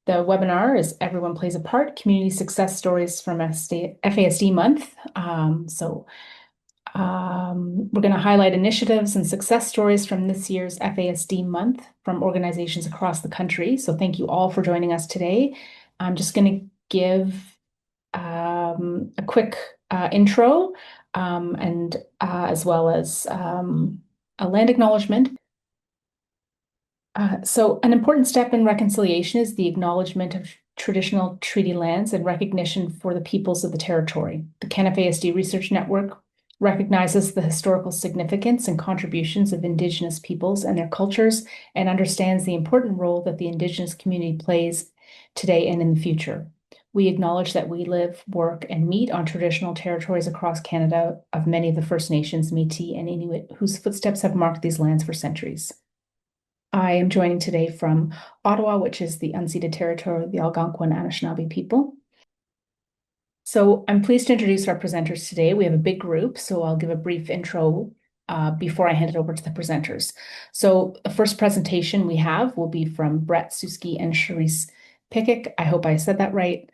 The webinar is Everyone Plays a Part, Community Success Stories from FASD Month. We're going to highlight initiatives and success stories from this year's FASD Month from organizations across the country. So thank you all for joining us today. I'm just going to give a quick intro and as well as a land acknowledgement. So an important step in reconciliation is the acknowledgement of traditional treaty lands and recognition for the peoples of the territory. The CanFASD Research Network recognizes the historical significance and contributions of Indigenous peoples and their cultures and understands the important role that the Indigenous community plays today and in the future. We acknowledge that we live, work, and meet on traditional territories across Canada of many of the First Nations, Métis, and Inuit whose footsteps have marked these lands for centuries. I am joining today from Ottawa, which is the unceded territory of the Algonquin Anishinaabe people. So I'm pleased to introduce our presenters today. We have a big group, so I'll give a brief intro before I hand it over to the presenters. So the first presentation we have will be from Brett Suski and Charisse Pickick. I hope I said that right.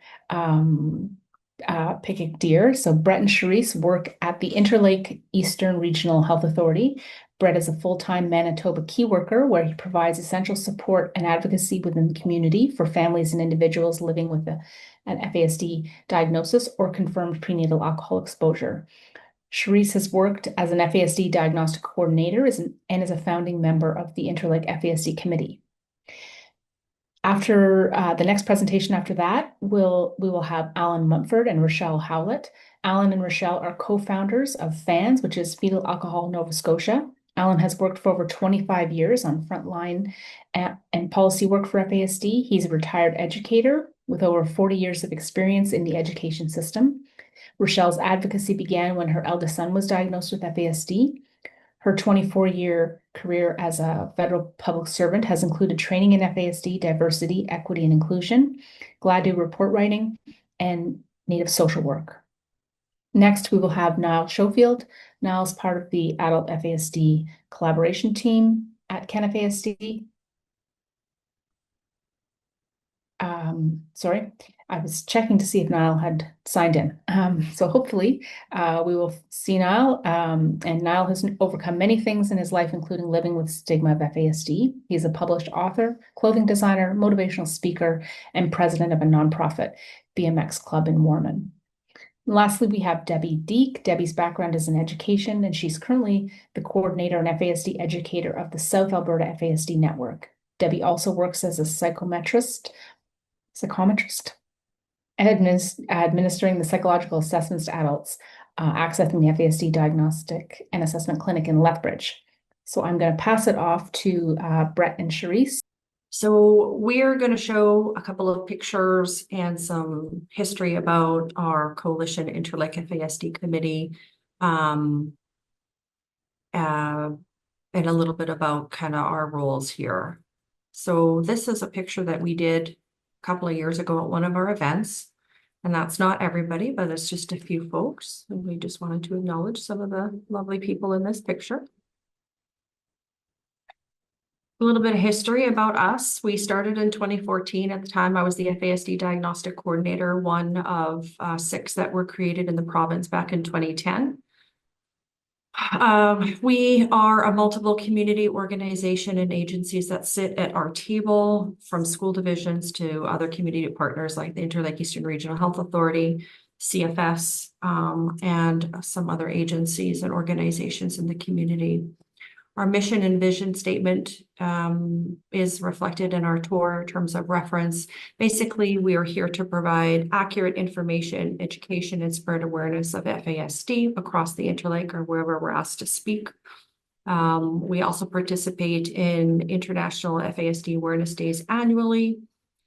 Pickick Deer. So Brett and Charisse work at the Interlake Eastern Regional Health Authority. Brett is a full-time Manitoba key worker where he provides essential support and advocacy within the community for families and individuals living with an FASD diagnosis or confirmed prenatal alcohol exposure. Charisse has worked as an FASD diagnostic coordinator and is a founding member of the Interlake FASD committee. After the next presentation after that, we will have Alan Mumford and Rochelle Howlett. Alan and Rochelle are co-founders of FANS, which is Fetal Alcohol Nova Scotia. Alan has worked for over 25 years on frontline and policy work for FASD. He's a retired educator with over 40 years of experience in the education system. Rochelle's advocacy began when her eldest son was diagnosed with FASD. Her 24-year career as a federal public servant has included training in FASD, diversity, equity, and inclusion, GLADU report writing, and Native social work. Next, we will have Niall Schofield. Niall is part of the Adult FASD collaboration team at CanFASD. Sorry, I was checking to see if Niall had signed in. So hopefully we will see Niall. And Niall has overcome many things in his life, including living with stigma of FASD. He's a published author, clothing designer, motivational speaker, and president of a nonprofit BMX club in Warman. Lastly, we have Debbie Deek. Debbie's background is in education, and she's currently the coordinator and FASD educator of the South Alberta FASD Network. Debbie also works as a psychometrist, administering the psychological assessments to adults, accessing the FASD Diagnostic and Assessment Clinic in Lethbridge. So I'm going to pass it off to Brett and Charisse. So we're going to show a couple of pictures and some history about our Coalition Interlake FASD Committee, and a little bit about kind of our roles here. So this is a picture that we did a couple of years ago at one of our events, and that's not everybody, but it's just a few folks. And we just wanted to acknowledge some of the lovely people in this picture. A little bit of history about us. We started in 2014. At the time, I was the FASD diagnostic coordinator, one of 6 that were created in the province back in 2010. We are a multiple community organization and agencies that sit at our table, from school divisions to other community partners like the Interlake Eastern Regional Health Authority, CFS, and some other agencies and organizations in the community. Our mission and vision statement is reflected in our tour in terms of reference. Basically, we are here to provide accurate information, education, and spread awareness of FASD across the Interlake or wherever we're asked to speak. We also participate in International FASD Awareness Days annually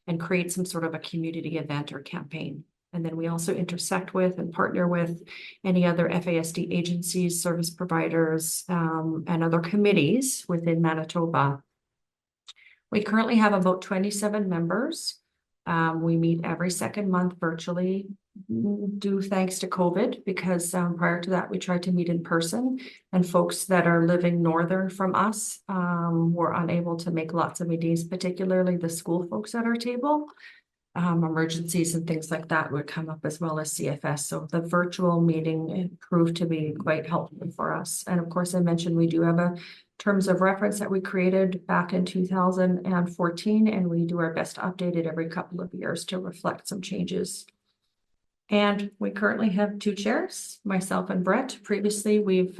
and create some sort of a community event or campaign. And then we also intersect with and partner with any other FASD agencies, service providers, and other committees within Manitoba. We currently have about 27 members. We meet every second month virtually. due thanks to COVID, because prior to that, we tried to meet in person, and folks that are living northern from us were unable to make lots of meetings, particularly the school folks at our table. Emergencies and things like that would come up, as well as CFS. So the virtual meeting proved to be quite helpful for us. And of course, I mentioned we do have a terms of reference that we created back in 2014, and we do our best to update it every couple of years to reflect some changes. And we currently have 2 chairs, myself and Brett. Previously, we've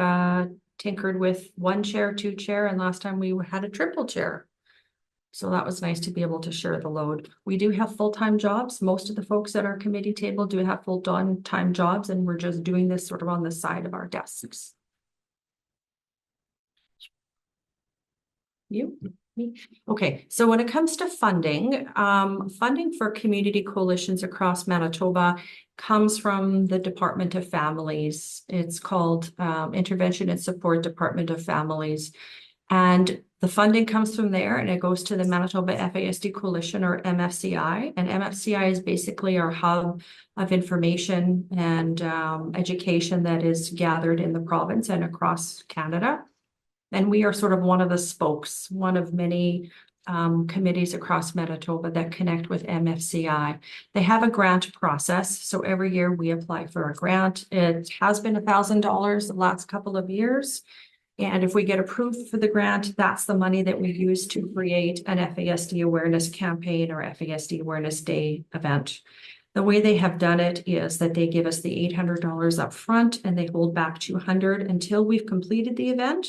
tinkered with 1 chair, 2 chair, and last time we had a triple chair. So that was nice to be able to share the load. We do have full-time jobs. Most of the folks at our committee table do have full-time jobs, and we're just doing this sort of on the side of our desks. You? Me? Okay, so when it comes to funding, funding for community coalitions across Manitoba comes from the Department of Families. It's called Intervention and Support Department of Families. And the funding comes from there, and it goes to the Manitoba FASD Coalition, or MFCI. And MFCI is basically our hub of information and education that is gathered in the province and across Canada. And we are sort of one of the spokes, one of many committees across Manitoba that connect with MFCI. They have a grant process. So every year we apply for a grant. It has been $1,000 the last couple of years. And if we get approved for the grant, that's the money that we use to create an FASD awareness campaign or FASD Awareness Day event. The way they have done it is that they give us the $800 up front, and they hold back $200 until we've completed the event.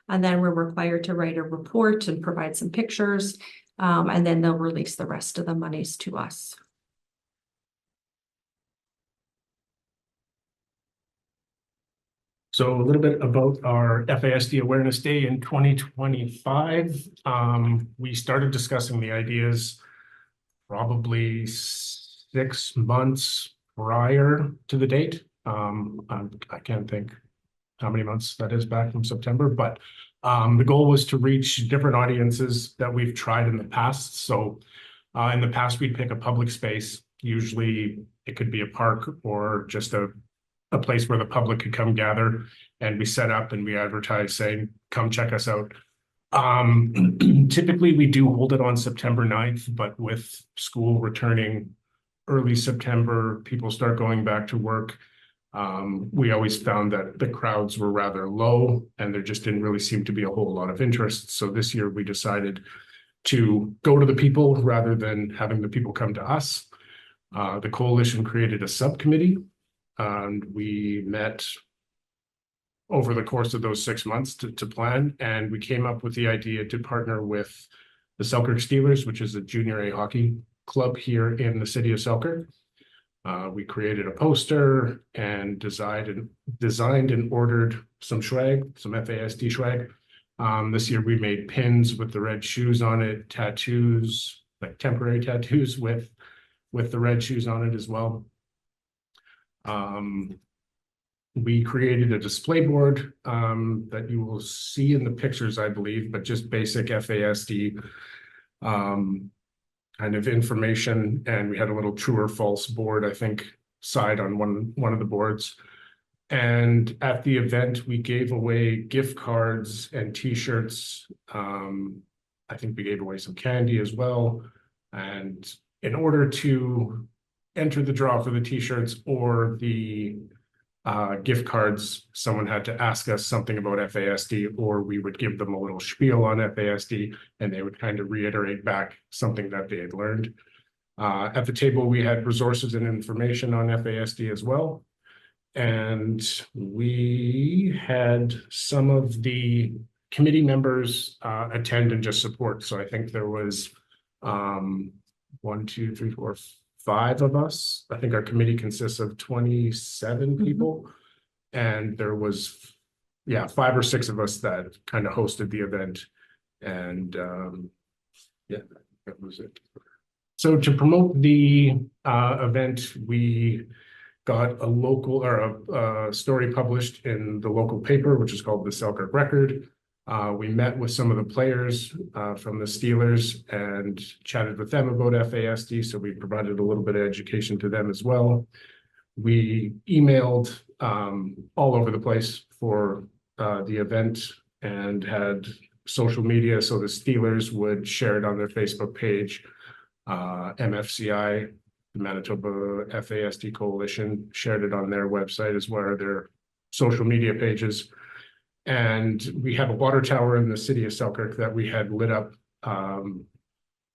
And then we're required to write a report and provide some pictures, and then they'll release the rest of the monies to us. So a little bit about our FASD Awareness Day in 2025. We started discussing the ideas probably 6 months prior to the date. I can't think how many months that is back from September, but the goal was to reach different audiences that we've tried in the past. So in the past, we'd pick a public space. Usually it could be a park or just a place where the public could come gather, and we set up and we advertise saying, come check us out. Typically we do hold it on September 9th, but with school returning early September, people start going back to work. We always found that the crowds were rather low, and there just didn't really seem to be a whole lot of interest. So this year we decided to go to the people rather than having the people come to us. The coalition created a subcommittee, and we met over the course of those 6 months to plan, and we came up with the idea to partner with the Selkirk Steelers, which is a junior A hockey club here in the city of Selkirk. We created a poster and designed and ordered some swag, some FASD swag. This year we made pins with the red shoes on it, tattoos, like temporary tattoos with the red shoes on it as well. We created a display board that you will see in the pictures, I believe, but just basic FASD kind of information. And we had a little true or false board, I think, side on one of the boards. And at the event, we gave away gift cards and T-shirts. I think we gave away some candy as well. And in order to enter the draw for the T-shirts or the gift cards, someone had to ask us something about FASD, or we would give them a little spiel on FASD, and they would kind of reiterate back something that they had learned. At the table, we had resources and information on FASD as well. And we had some of the committee members attend and just support. So I think there was 1, 2, 3, 4, 5 of us. I think our committee consists of 27 people. And there was, 5 or 6 of us that kind of hosted the event. And that was it. So to promote the event, we got a local or a story published in the local paper, which is called the Selkirk Record. We met with some of the players from the Steelers and chatted with them about FASD. So we provided a little bit of education to them as well. We emailed all over the place for the event and had social media. So the Steelers would share it on their Facebook page. MFCI, the Manitoba FASD Coalition, shared it on their website as well as their social media pages. And we have a water tower in the city of Selkirk that we had lit up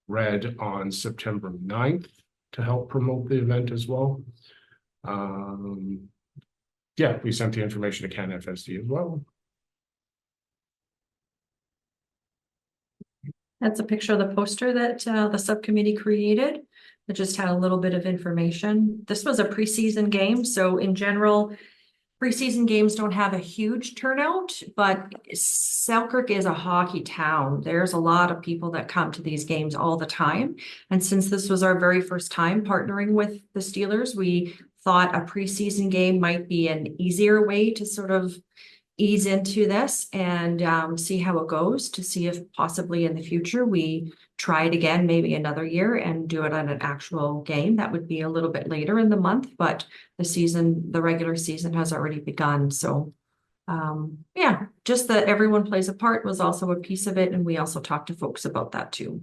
red on September 9th to help promote the event as well. Yeah, we sent the information to CanFASD as well. That's a picture of the poster that the subcommittee created. That just had a little bit of information. This was a preseason game, so in general, preseason games don't have a huge turnout, but Selkirk is a hockey town. There's a lot of people that come to these games all the time. And since this was our very first time partnering with the Steelers, we thought a preseason game might be an easier way to sort of ease into this and see how it goes, to see if possibly in the future we try it again, maybe another year, and do it on an actual game. That would be a little bit later in the month, but the regular season has already begun. So yeah, just that everyone plays a part was also a piece of it. And we also talked to folks about that too.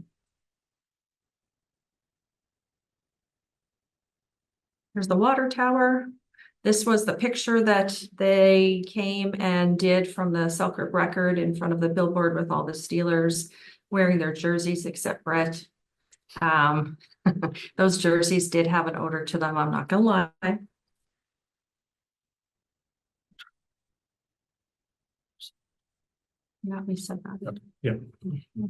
There's the water tower. This was the picture that they came and did from the Selkirk Record in front of the billboard with all the Steelers wearing their jerseys, except Brett. Those jerseys did have an odor to them, I'm not gonna lie. Yeah, we said that. Yeah.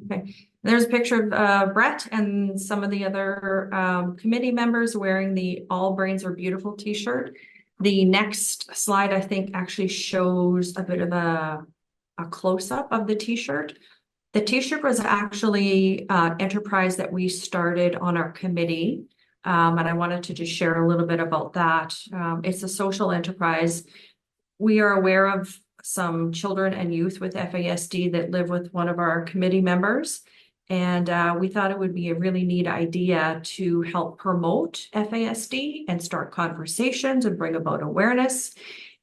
Okay. There's a picture of Brett and some of the other committee members wearing the All Brains Are Beautiful t-shirt. The next slide, I think, actually shows a bit of a close-up of the t-shirt. The t-shirt was actually an enterprise that we started on our committee. And I wanted to just share a little bit about that. It's a social enterprise. We are aware of some children and youth with FASD that live with one of our committee members. And we thought it would be a really neat idea to help promote FASD and start conversations and bring about awareness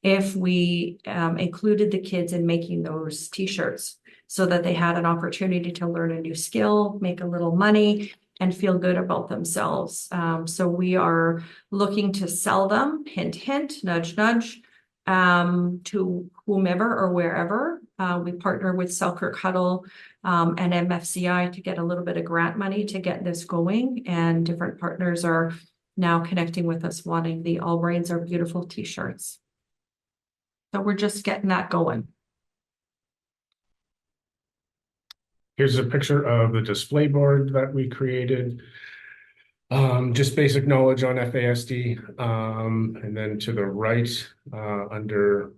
if we included the kids in making those t-shirts so that they had an opportunity to learn a new skill, make a little money, and feel good about themselves. So we are looking to sell them, hint, hint, nudge, nudge, to whomever or wherever. We partner with Selkirk Huddle and MFCI to get a little bit of grant money to get this going. And different partners are now connecting with us wanting the All Brains Are Beautiful t-shirts. So we're just getting that going. Here's a picture of the display board that we created. Just basic knowledge on FASD. And then to the right, under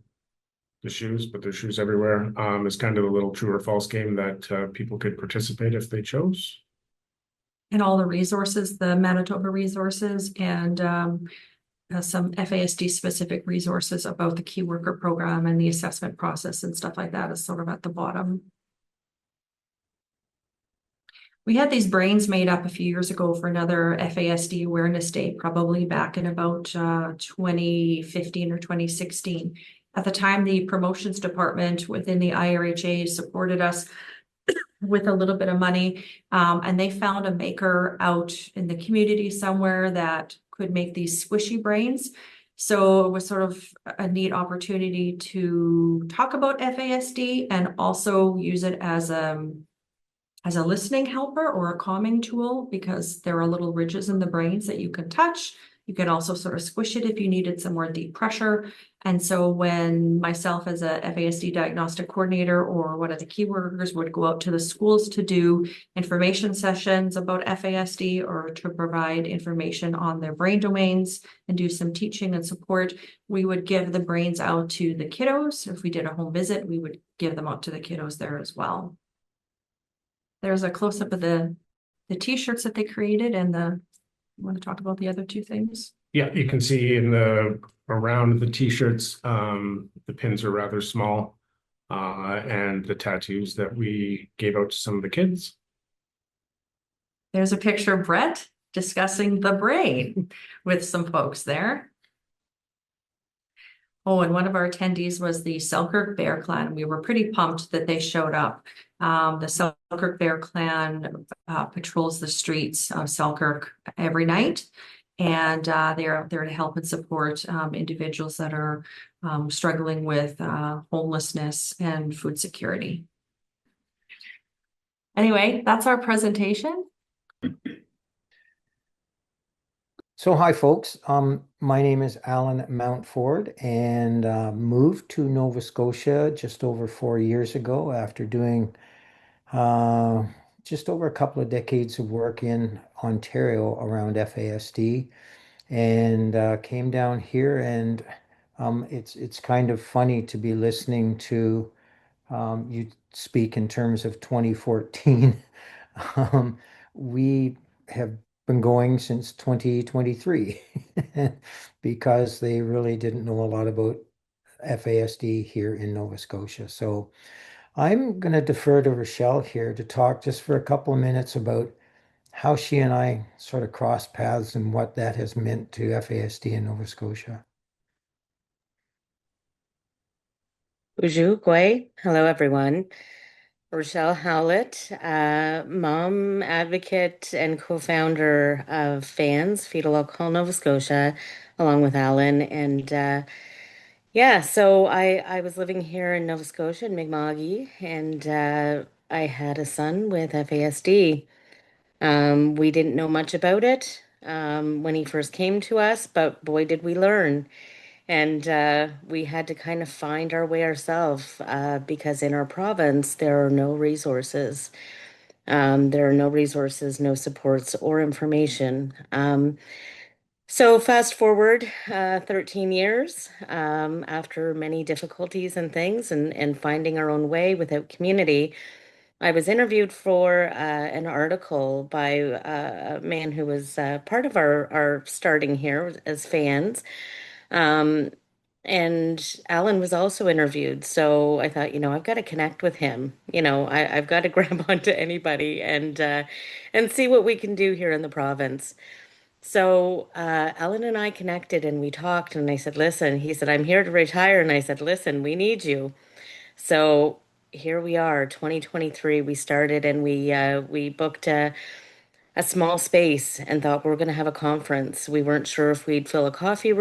the shoes, but there's shoes everywhere, is kind of a little true or false game that people could participate if they chose. And all the resources, the Manitoba resources, and some FASD specific resources about the key worker program and the assessment process and stuff like that is sort of at the bottom. We had these brains made up a few years ago for another FASD Awareness Day, probably back in about 2015 or 2016. At the time, the promotions department within the IRHA supported us with a little bit of money, and they found a maker out in the community somewhere that could make these squishy brains. So it was sort of a neat opportunity to talk about FASD and also use it as a listening helper or a calming tool, because there are little ridges in the brains that you can touch. You can also sort of squish it if you needed some more deep pressure. And so when myself as a FASD diagnostic coordinator or one of the key workers would go out to the schools to do information sessions about FASD or to provide information on their brain domains and do some teaching and support, we would give the brains out to the kiddos. If we did a home visit, we would give them out to the kiddos there as well. There's a close-up of the t-shirts that they created and you want to talk about the other two things? Yeah, you can see around the t-shirts, the pins are rather small, and the tattoos that we gave out to some of the kids. There's a picture of Brett discussing the brain with some folks there. Oh, and one of our attendees was the Selkirk Bear Clan. We were pretty pumped that they showed up. The Selkirk Bear Clan patrols the streets of Selkirk every night. And they're there to help and support individuals that are struggling with homelessness and food security. Anyway, that's our presentation. So hi folks, my name is Alan Mountford and moved to Nova Scotia just over 4 years ago after doing just over a couple of decades of work in Ontario around FASD, and came down here, and it's kind of funny to be listening to you speak in terms of 2014. We have been going since 2023 because they really didn't know a lot about FASD here in Nova Scotia. So I'm going to defer to Rochelle here to talk just for a couple of minutes about how she and I sort of crossed paths and what that has meant to FASD in Nova Scotia. Uju Gui. Hello, everyone. Rochelle Howlett, mom, advocate, and co-founder of FANS, Fetal Alcohol Nova Scotia, along with Alan. And yeah, so I was living here in Nova Scotia in Mi'kma'ki, and I had a son with FASD. We didn't know much about it when he first came to us, but boy, did we learn. And we had to kind of find our way ourselves because in our province, there are no resources. There are no resources, no supports or information. So fast forward 13 years after many difficulties and things and finding our own way without community, I was interviewed for an article by a man who was part of our starting here as fans. Um, and Alan was also interviewed. So I thought, I've got to connect with him. I've got to grab onto anybody and see what we can do here in the province. So Alan and I connected and we talked and I said, listen, he said, I'm here to retire. And I said, listen, we need you. So here we are, 2023. We started and we booked a small space and thought we were going to have a conference. We weren't sure if we'd fill a coffee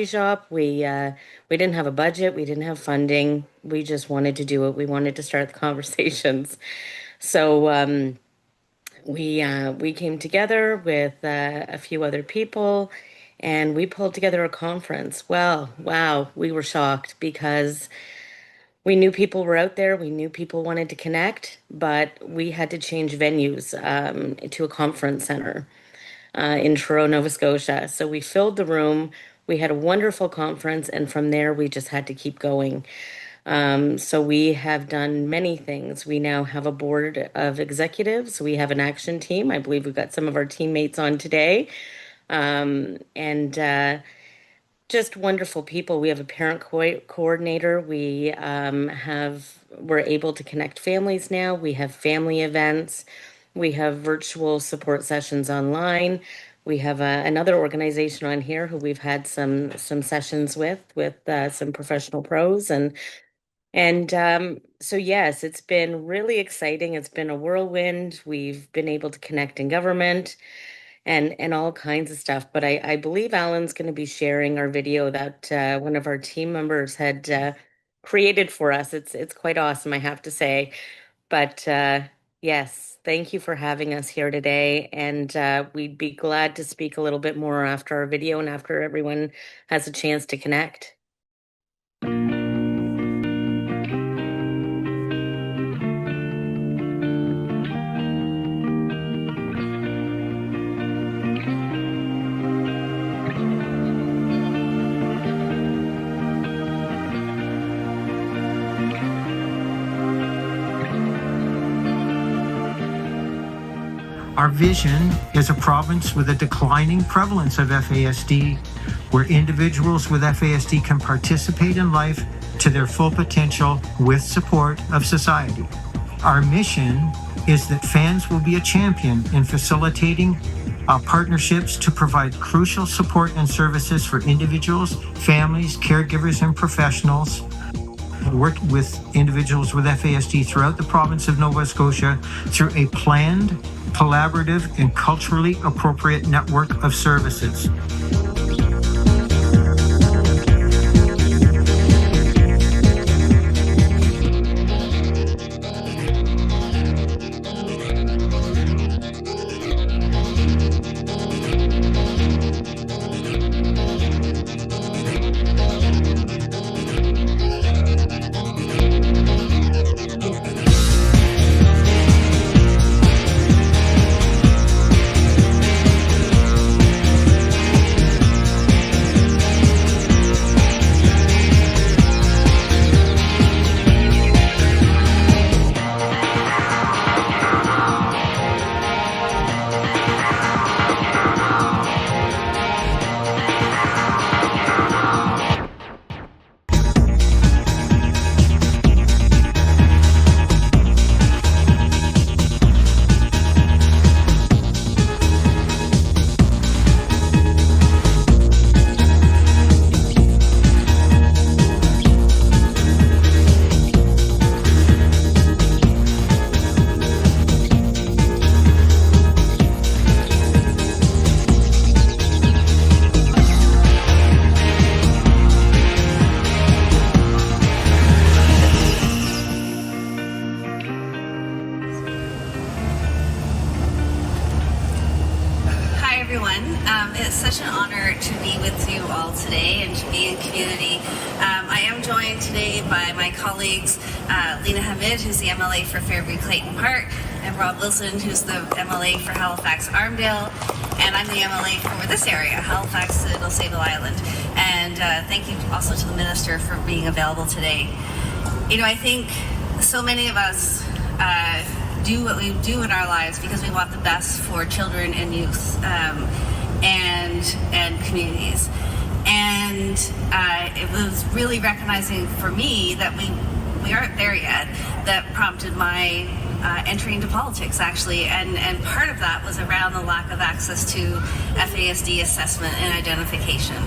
shop. We didn't have a budget. We didn't have funding. We just wanted to do it. We wanted to start the conversations. So we came together with a few other people, and we pulled together a conference. Well, wow, we were shocked because we knew people were out there. We knew people wanted to connect, but we had to change venues to a conference center in Truro, Nova Scotia. So we filled the room. We had a wonderful conference, and from there, we just had to keep going. So we have done many things. We now have a board of executives. We have an action team. I believe we've got some of our teammates on today. And just wonderful people. We have a parent coordinator. We're able to connect families now. We have family events. We have virtual support sessions online. We have another organization on here who we've had some sessions with some professional pros and so yes, it's been really exciting. It's been a whirlwind. We've been able to connect in government and all kinds of stuff. But I believe Alan's going to be sharing our video that one of our team members had created for us. It's quite awesome, I have to say. But yes, thank you for having us here today. And we'd be glad to speak a little bit more after our video and after everyone has a chance to connect. Our vision is a province with a declining prevalence of FASD, where individuals with FASD can participate in life to their full potential with support of society. Our mission is that FANS will be a champion in facilitating partnerships to provide crucial support and services for individuals, families, caregivers, and professionals. Worked with individuals with FASD throughout the province of Nova Scotia through a planned, collaborative, and culturally appropriate network of services. It's such an honor to be with you all today and to be in community. I am joined today by my colleagues, Lena Hamid, who's the MLA for Fairview Clayton Park, and Rob Wilson, who's the MLA for Halifax Armdale, and I'm the MLA for this area, Halifax to Sable Island. And thank you also to the Minister for being available today. You know, I think so many of us do what we do in our lives because we want the best for children and youth and communities. And it was really recognizing for me that we aren't there yet that prompted my entry into politics, actually. And part of that was around the lack of access to FASD assessment and identification.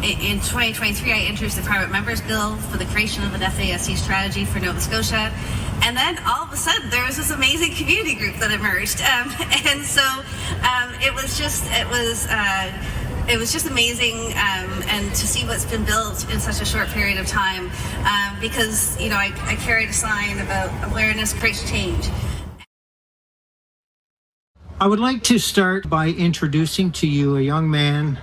In 2023, I introduced the Private Members Bill for the creation of an FASD strategy for Nova Scotia. And then all of a sudden, there was this amazing community group that emerged. And so it was just amazing, and to see what's been built in such a short period of time, because, you know, I carried a sign about awareness creates change. I would like to start by introducing to you a young man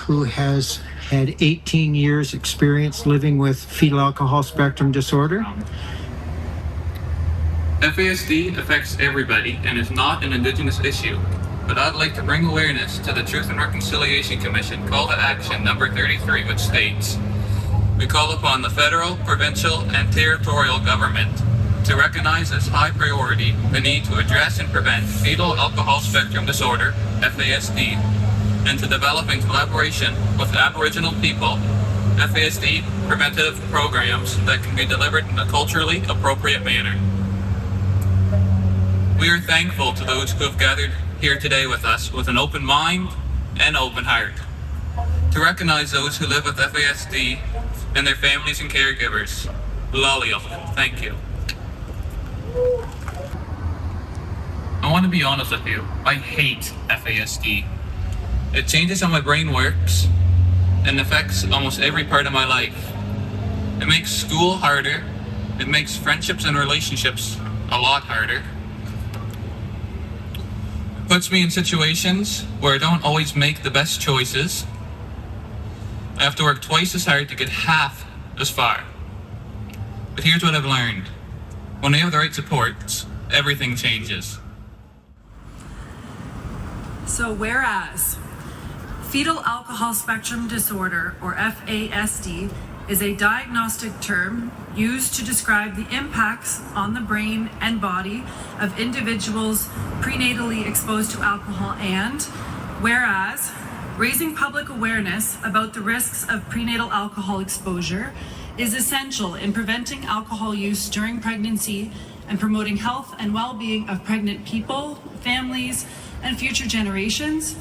who has had 18 years experience living with fetal alcohol spectrum disorder. FASD affects everybody and is not an Indigenous issue, but I'd like to bring awareness to the Truth and Reconciliation Commission Call to Action number 33, which states, we call upon the federal, provincial, and territorial government to recognize as high priority the need to address and prevent fetal alcohol spectrum disorder, FASD, and to develop in collaboration with Aboriginal people FASD preventative programs that can be delivered in a culturally appropriate manner. We are thankful to those who have gathered here today with us with an open mind and open heart to recognize those who live with FASD and their families and caregivers. Lalio, thank you. I want to be honest with you. I hate FASD. It changes how my brain works and affects almost every part of my life. It makes school harder. It makes friendships and relationships a lot harder. It puts me in situations where I don't always make the best choices. I have to work twice as hard to get half as far. But here's what I've learned. When I have the right supports, everything changes. So whereas fetal alcohol spectrum disorder, or FASD, is a diagnostic term used to describe the impacts on the brain and body of individuals prenatally exposed to alcohol, and whereas raising public awareness about the risks of prenatal alcohol exposure is essential in preventing alcohol use during pregnancy and promoting health and well-being of pregnant people, families, and future generations.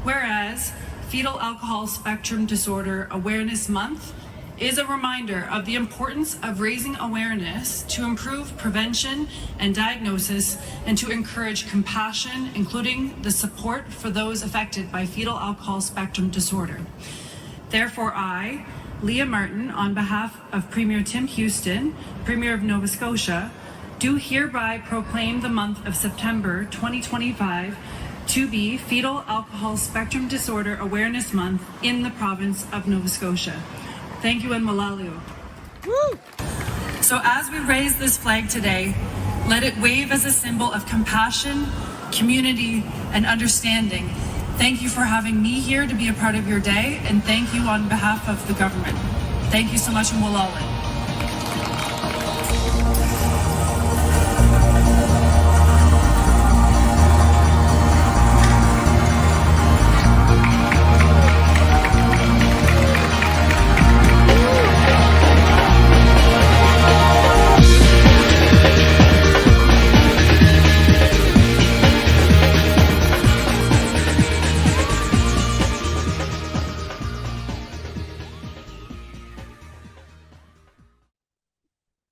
Whereas Fetal Alcohol Spectrum Disorder Awareness Month is a reminder of the importance of raising awareness to improve prevention and diagnosis and to encourage compassion, including the support for those affected by fetal alcohol spectrum disorder. Therefore, I, Leah Martin, on behalf of Premier Tim Houston, Premier of Nova Scotia, do hereby proclaim the month of September 2025 to be Fetal Alcohol Spectrum Disorder Awareness Month in the province of Nova Scotia. Thank you and Malalio. So as we raise this flag today, let it wave as a symbol of compassion, community, and understanding. Thank you for having me here to be a part of your day, and thank you on behalf of the government. Thank you so much, and Wallalin.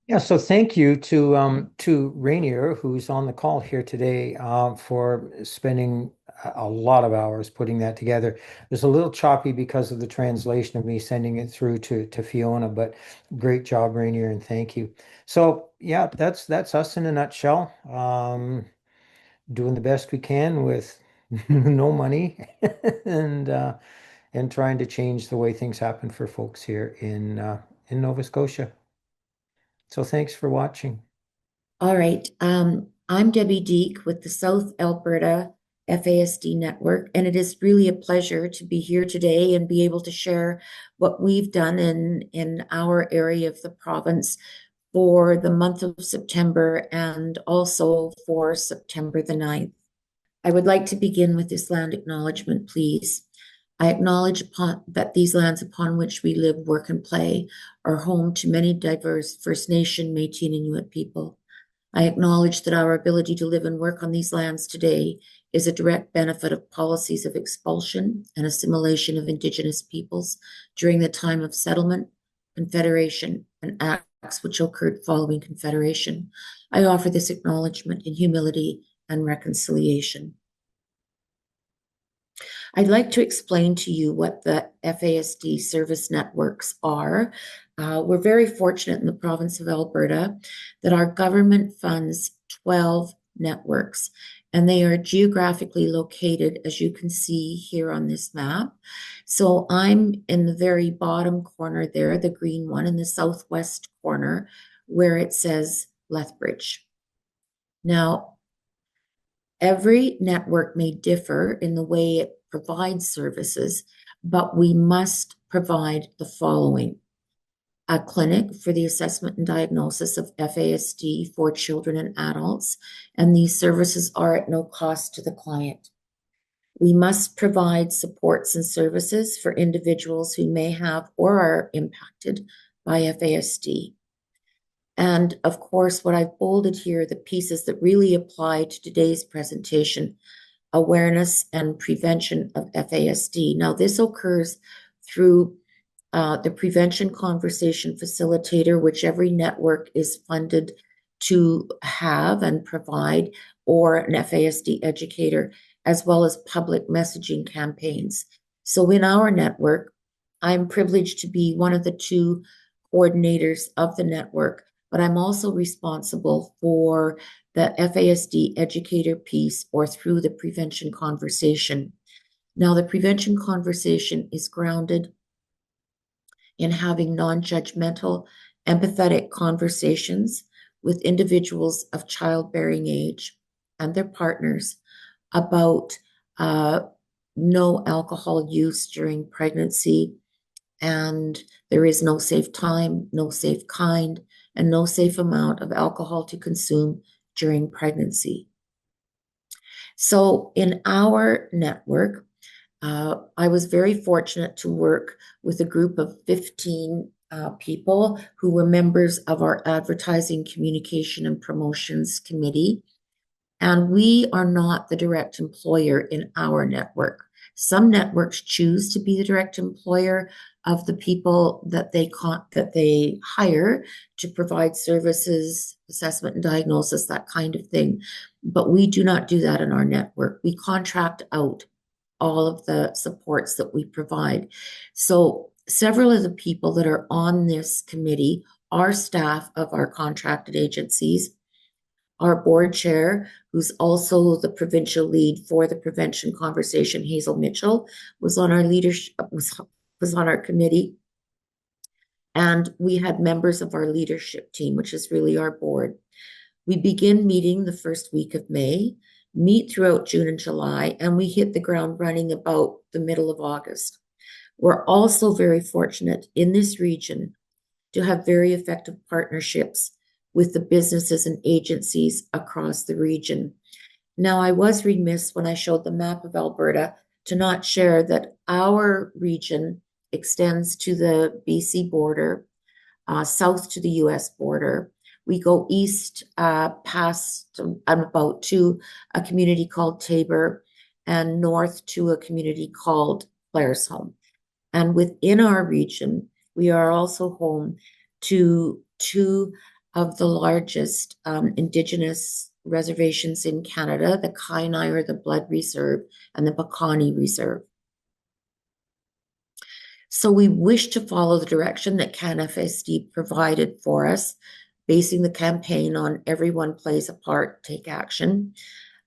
Yeah, so thank you to Rainier, who's on the call here today, for spending a lot of hours putting that together. It was a little choppy because of the translation of me sending it through to Fiona, but great job, Rainier, and thank you. So yeah, that's us in a nutshell. Doing the best we can with no money and trying to change the way things happen for folks here in Nova Scotia. So thanks for watching. All right. I'm Debbie Deek with the South Alberta FASD Network, and it is really a pleasure to be here today and be able to share what we've done in our area of the province for the month of September and also for September the 9th. I would like to begin with this land acknowledgement, please. I acknowledge that these lands upon which we live, work, and play are home to many diverse First Nation, Métis, and Inuit people. I acknowledge that our ability to live and work on these lands today is a direct benefit of policies of expulsion and assimilation of Indigenous peoples during the time of settlement, confederation, and acts which occurred following confederation. I offer this acknowledgement in humility and reconciliation. I'd like to explain to you what the FASD service networks are. We're very fortunate in the province of Alberta that our government funds 12 networks, and they are geographically located, as you can see here on this map. So I'm in the very bottom corner there, the green one, in the southwest corner, where it says Lethbridge. Now, every network may differ in the way it provides services, but we must provide the following: a clinic for the assessment and diagnosis of FASD for children and adults, and these services are at no cost to the client. We must provide supports and services for individuals who may have or are impacted by FASD. And of course, what I've bolded here, the pieces that really apply to today's presentation: awareness and prevention of FASD. Now, this occurs through the Prevention Conversation Facilitator, which every network is funded to have and provide, or an FASD educator, as well as public messaging campaigns. So in our network, I'm privileged to be one of the two coordinators of the network, but I'm also responsible for the FASD educator piece, or through the Prevention Conversation. Now, the Prevention Conversation is grounded in having non-judgmental, empathetic conversations with individuals of childbearing age and their partners about no alcohol use during pregnancy, and there is no safe time, no safe kind, and no safe amount of alcohol to consume during pregnancy. So in our network, I was very fortunate to work with a group of 15 people who were members of our Advertising, Communication, and Promotions Committee. And we are not the direct employer in our network. Some networks choose to be the direct employer of the people that they hire to provide services, assessment and diagnosis, that kind of thing. But we do not do that in our network. We contract out all of the supports that we provide. So several of the people that are on this committee are staff of our contracted agencies. Our board chair, who's also the provincial lead for the prevention conversation, Hazel Mitchell, was on our leadership, was on our committee. And we had members of our leadership team, which is really our board. We begin meeting the first week of May, meet throughout June and July, and we hit the ground running about the middle of August. We're also very fortunate in this region to have very effective partnerships with the businesses and agencies across the region. Now, I was remiss when I showed the map of Alberta to not share that our region extends to the BC border, south to the US border. We go east past about to a community called Tabor and north to a community called Claresholm. And within our region, we are also home to two of the largest Indigenous reservations in Canada, the Kainai or the Blood Reserve and the Bakani Reserve. So we wish to follow the direction that CanFASD provided for us, basing the campaign on everyone plays a part, take action,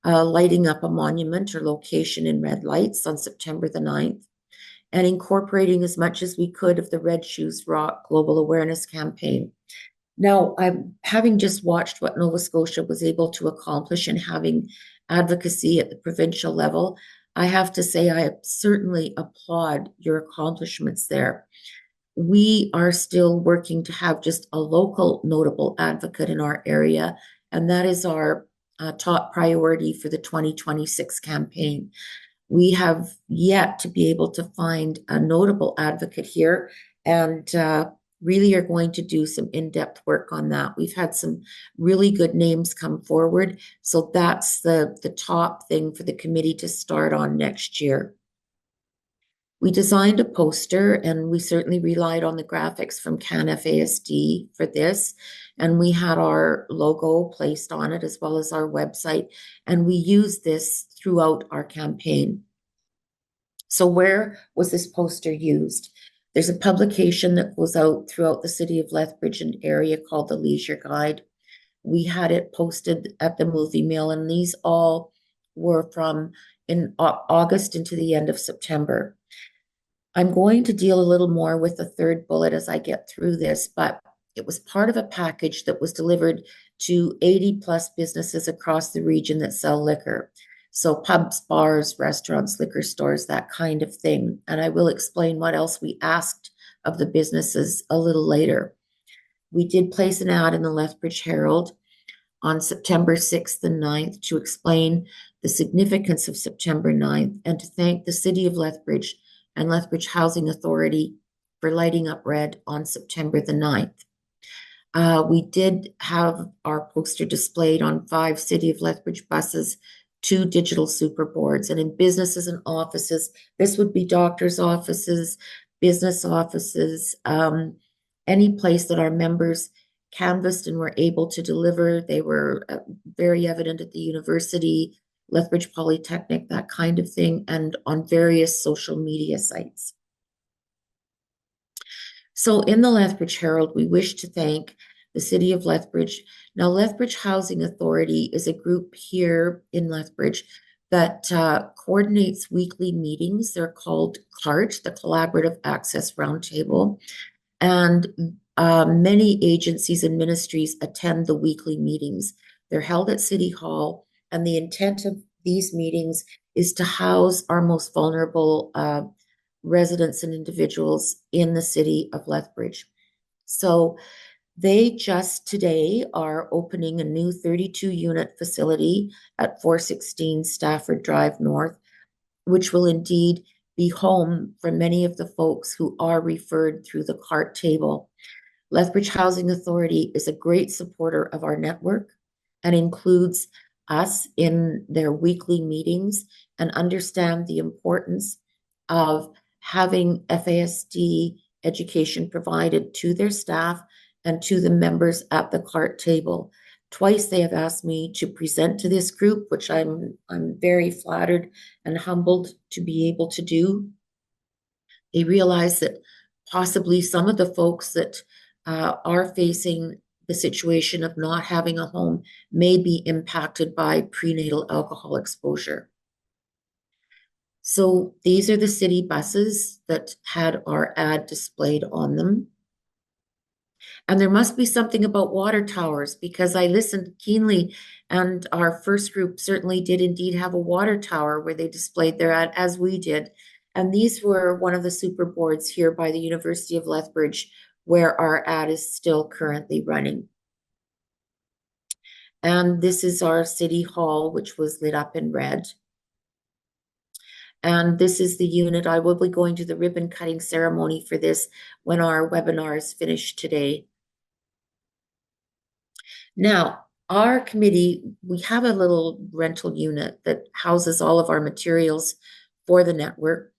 lighting up a monument or location in red lights on September the 9th, and incorporating as much as we could of the Red Shoes Rock Global Awareness Campaign. Now, I'm having just watched what Nova Scotia was able to accomplish in having advocacy at the provincial level. I have to say, I certainly applaud your accomplishments there. We are still working to have just a local notable advocate in our area, and that is our top priority for the 2026 campaign. We have yet to be able to find a notable advocate here, and really are going to do some in-depth work on that. We've had some really good names come forward, so that's the top thing for the committee to start on next year. We designed a poster, and we certainly relied on the graphics from CanFASD for this, and we had our logo placed on it as well as our website, and we used this throughout our campaign. So where was this poster used? There's a publication that goes out throughout the city of Lethbridge and area called the Leisure Guide. We had it posted at the movie mill, and these all were from in August into the end of September. I'm going to deal a little more with the third bullet as I get through this, but it was part of a package that was delivered to 80 plus businesses across the region that sell liquor. So pubs, bars, restaurants, liquor stores, that kind of thing. And I will explain what else we asked of the businesses a little later. We did place an ad in the Lethbridge Herald on September 6th and 9th to explain the significance of September 9th and to thank the City of Lethbridge and Lethbridge Housing Authority for lighting up red on September the 9th. We did have our poster displayed on 5 City of Lethbridge buses, 2 digital super boards, and in businesses and offices. This would be doctors' offices, business offices, any place that our members canvassed and were able to deliver. They were very evident at the university, Lethbridge Polytechnic, that kind of thing, and on various social media sites. So in the Lethbridge Herald, we wish to thank the City of Lethbridge. Now, Lethbridge Housing Authority is a group here in Lethbridge that coordinates weekly meetings. They're called CART, the Collaborative Access Roundtable. And many agencies and ministries attend the weekly meetings. They're held at City Hall, and the intent of these meetings is to house our most vulnerable residents and individuals in the city of Lethbridge. So they just today are opening a new 32-unit facility at 416 Stafford Drive North, which will indeed be home for many of the folks who are referred through the CART table. Lethbridge Housing Authority is a great supporter of our network and includes us in their weekly meetings and understand the importance of having FASD education provided to their staff and to the members at the CART table. Twice they have asked me to present to this group, which I'm very flattered and humbled to be able to do. They realize that possibly some of the folks that are facing the situation of not having a home may be impacted by prenatal alcohol exposure. So these are the city buses that had our ad displayed on them. And there must be something about water towers, because I listened keenly, and our first group certainly did indeed have a water tower where they displayed their ad, as we did. And these were one of the super boards here by the University of Lethbridge, where our ad is still currently running. And this is our city hall, which was lit up in red. And this is the unit. I will be going to the ribbon cutting ceremony for this when our webinar is finished today. Now, our committee, we have a little rental unit that houses all of our materials for the network.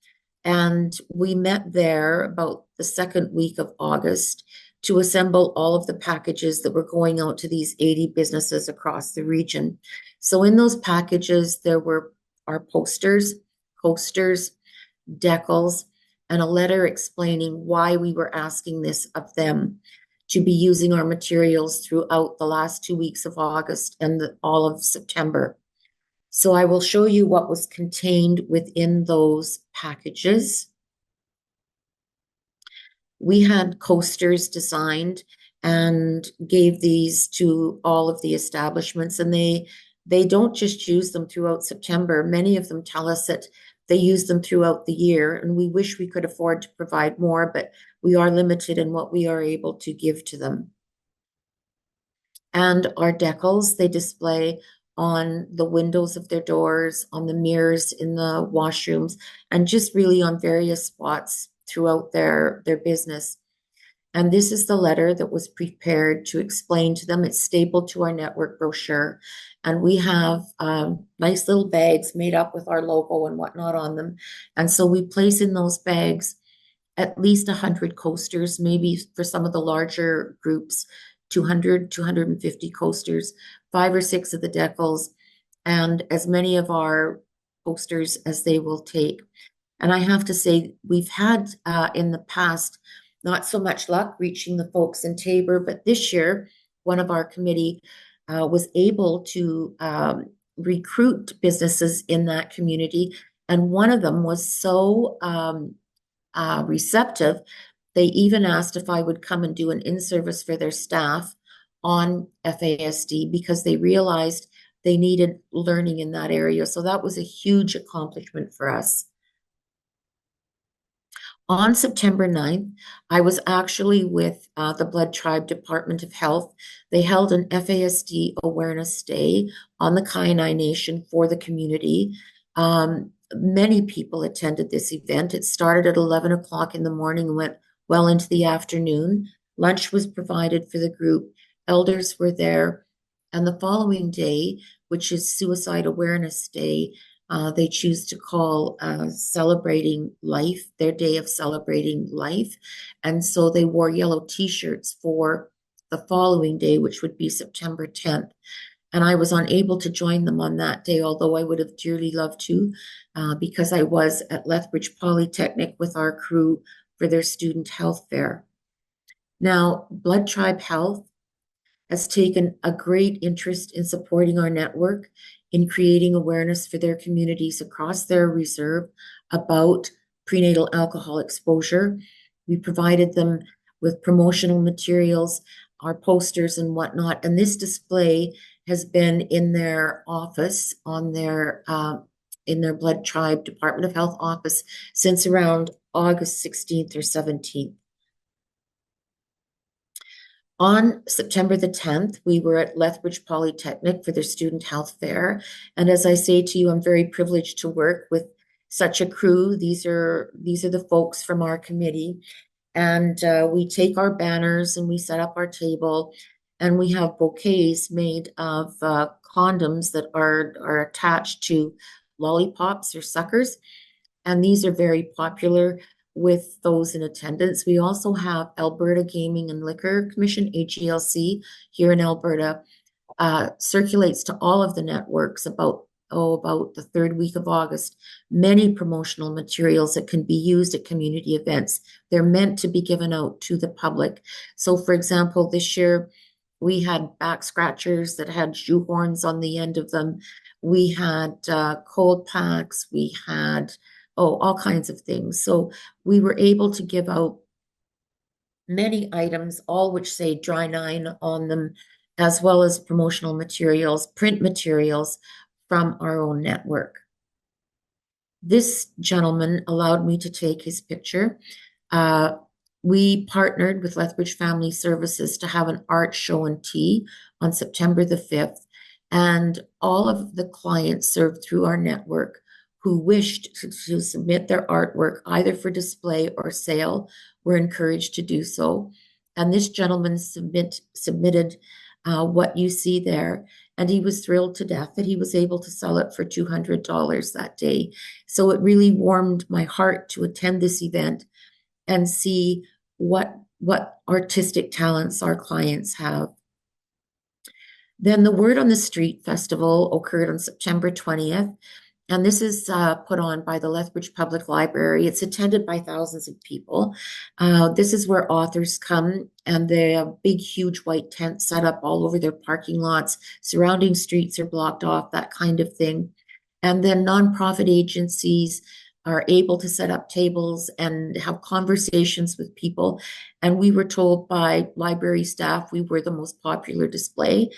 And we met there about the second week of August to assemble all of the packages that were going out to these 80 businesses across the region. So in those packages, there were our posters, coasters, decals, and a letter explaining why we were asking this of them to be using our materials throughout the last 2 weeks of August and all of September. So I will show you what was contained within those packages. We had coasters designed and gave these to all of the establishments, and they don't just use them throughout September. Many of them tell us that they use them throughout the year, and we wish we could afford to provide more, but we are limited in what we are able to give to them. And our decals, they display on the windows of their doors, on the mirrors in the washrooms, and just really on various spots throughout their business. And this is the letter that was prepared to explain to them. It's stapled to our network brochure. And we have nice little bags made up with our logo and whatnot on them. And so we place in those bags at least 100 coasters, maybe for some of the larger groups, 200, 250 coasters, 5 or 6 of the decals, and as many of our posters as they will take. And I have to say, we've had in the past not so much luck reaching the folks in Tabor, but this year, one of our committee was able to recruit businesses in that community. And one of them was so receptive, they even asked if I would come and do an in-service for their staff on FASD because they realized they needed learning in that area. So that was a huge accomplishment for us. On September 9th, I was actually with the Blood Tribe Department of Health. They held an FASD Awareness Day on the Kainai Nation for the community. Many people attended this event. It started at 11 o'clock in the morning and went well into the afternoon. Lunch was provided for the group. Elders were there. And the following day, which is Suicide Awareness Day, they choose to call Celebrating Life, their day of celebrating life. And so they wore yellow t-shirts for the following day, which would be September 10th. And I was unable to join them on that day, although I would have dearly loved to, because I was at Lethbridge Polytechnic with our crew for their student health fair. Now, Blood Tribe Health has taken a great interest in supporting our network, in creating awareness for their communities across their reserve about prenatal alcohol exposure. We provided them with promotional materials, our posters and whatnot, and this display has been in their office on their in their Blood Tribe Department of Health office since around August 16th or 17th. On September the 10th, we were at Lethbridge Polytechnic for their student health fair. And as I say to you, I'm very privileged to work with such a crew. These are the folks from our committee. And we take our banners and we set up our table, and we have bouquets made of condoms that are attached to lollipops or suckers. And these are very popular with those in attendance. We also have Alberta Gaming and Liquor Commission, AGLC, here in Alberta, circulates to all of the networks about the third week of August, many promotional materials that can be used at community events. They're meant to be given out to the public. So, for example, this year we had back scratchers that had shoe horns on the end of them. We had cold packs. We had all kinds of things. So we were able to give out many items, all which say Dry 9 on them, as well as promotional materials, print materials from our own network. This gentleman allowed me to take his picture. We partnered with Lethbridge Family Services to have an art show and tea on September the 5th, and all of the clients served through our network who wished to submit their artwork either for display or sale were encouraged to do so. And this gentleman submitted what you see there, and he was thrilled to death that he was able to sell it for $200 that day. So it really warmed my heart to attend this event and see what artistic talents our clients have. Then the Word on the Street Festival occurred on September 20th. And this is put on by the Lethbridge Public Library. It's attended by thousands of people. This is where authors come, and they have big, huge white tents set up all over their parking lots. Surrounding streets are blocked off, that kind of thing. And then nonprofit agencies are able to set up tables and have conversations with people. And we were told by library staff we were the most popular display.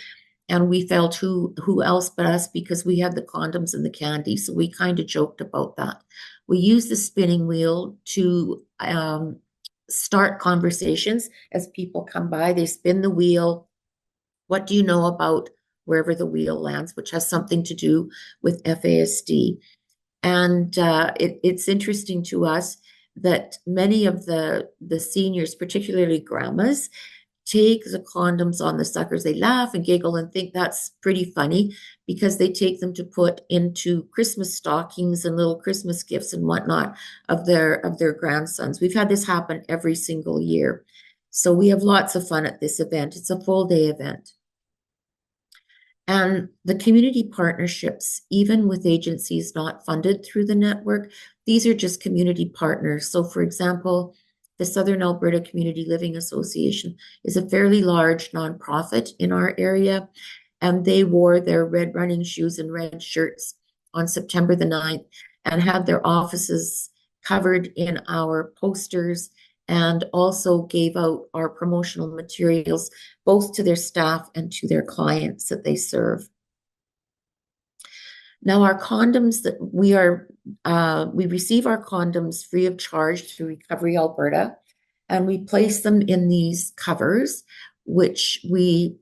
And we felt who else but us, because we had the condoms and the candy. So we kind of joked about that. We used the spinning wheel to start conversations as people come by. They spin the wheel. What do you know about wherever the wheel lands, which has something to do with FASD. And it's interesting to us that many of the seniors, particularly grandmas, take the condoms on the suckers. They laugh and giggle and think that's pretty funny because they take them to put into Christmas stockings and little Christmas gifts and whatnot of their grandsons. We've had this happen every single year. So we have lots of fun at this event. It's a full day event. And the community partnerships, even with agencies not funded through the network, these are just community partners. So for example, the Southern Alberta Community Living Association is a fairly large nonprofit in our area, and they wore their red running shoes and red shirts on September the 9th and had their offices covered in our posters, and also gave out our promotional materials both to their staff and to their clients that they serve. Now, our condoms that we receive our condoms free of charge through Recovery Alberta, and we place them in these covers, which we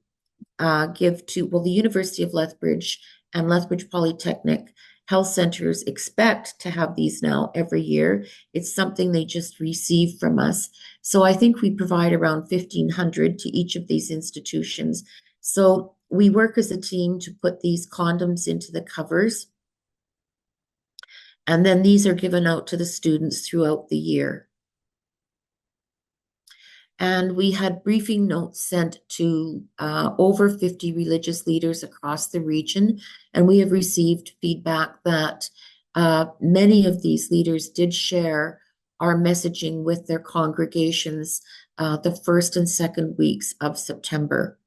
give to, the University of Lethbridge and Lethbridge Polytechnic Health Centers expect to have these now every year. It's something they just receive from us. So I think we provide around 1,500 to each of these institutions. So we work as a team to put these condoms into the covers. And then these are given out to the students throughout the year. And we had briefing notes sent to over 50 religious leaders across the region. And we have received feedback that many of these leaders did share our messaging with their congregations the first and second weeks of September.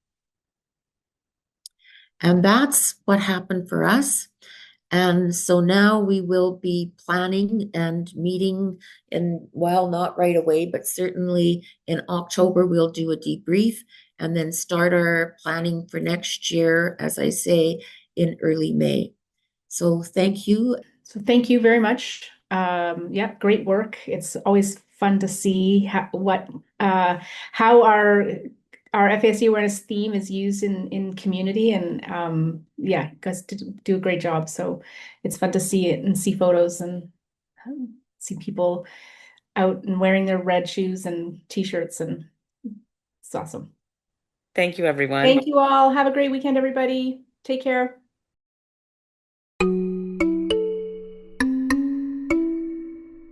And that's what happened for us. And so now we will be planning and meeting not right away, but certainly in October, we'll do a debrief and then start our planning for next year, as I say, in early May. So thank you. So thank you very much. Yeah, great work. It's always fun to see how our FASD awareness theme is used in community, and yeah, you guys do a great job. So it's fun to see it and see photos, and see people out and wearing their red shoes and t-shirts, and it's awesome. Thank you, everyone. Thank you all. Have a great weekend, everybody. Take care.